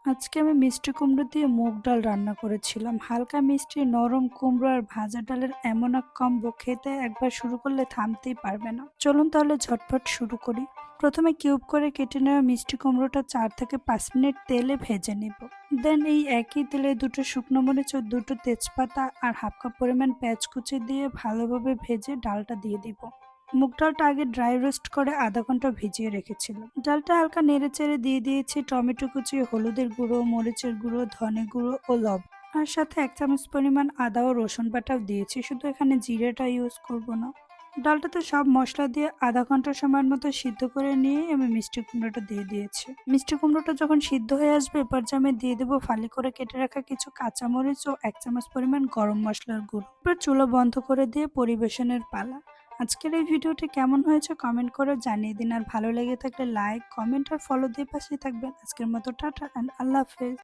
আজকে আমি মিষ্টি কুমড়ো দিয়ে মুগ ডাল রান্না করেছিলাম। হালকা মিষ্টি নরম কুমড়ো আর ভাজা ডালের এমন এক কম্বো খেতে একবার শুরু করলে থামতেই পারবে না। চলুন তাহলে ঝটপট শুরু করি। প্রথমে কিউব করে কেটে নেওয়া মিষ্টি কুমড়োটা 4 থেকে 5 মিনিট তেলে ভেজে নিব। দেন এই একই তেলে দুটো শুকনো মরিচ ও দুটো তেজপাতা আর হাফ কাপ পরিমাণ পেঁয়াজ কুচি দিয়ে ভালোভাবে ভেজে ডালটা দিয়ে দিব। মুগ ডালটা আগে ড্রাই রোস্ট করে আধা ঘন্টা ভিজিয়ে রেখেছিলাম। ডালটা হালকা নেড়ে চেড়ে দিয়ে দিয়েছি টমেটো কুচি, হলুদের গুঁড়ো, মরিচের গুঁড়ো, ধনে গুঁড়ো ও লবণ। আর সাথে 1 চামচ পরিমাণ আদা ও রসুন বাটাও দিয়েছি, শুধু এখানে জিরেটা ইউজ করব না। ডালটাতে সব মশলা দিয়ে আধা ঘন্টা সময়ের মতো সিদ্ধ করে নিয়ে আমি মিষ্টি কুমড়োটা দিয়ে দিয়েছি। মিষ্টি কুমড়োটা যখন সিদ্ধ হয়ে আসবে এ পর্যায়ে আমি দিয়ে দেবো ফালি করে কেটে রাখা কিছু কাঁচামরিচ ও 1 চামচ পরিমাণ গরম মশলার গুঁড়ো। এবার চুলো বন্ধ করে দিয়ে পরিবেশনের পালা। আজকের এই ভিডিওটি কেমন হয়েছে কমেন্ট করে জানিয়ে দিন। আর ভালো লেগে থাকলে লাইক, কমেন্ট আর ফলো দিয়ে পাশে থাকবেন। আজকের মতো টাটা অ্যান্ড আল্লাহ হাফেজ।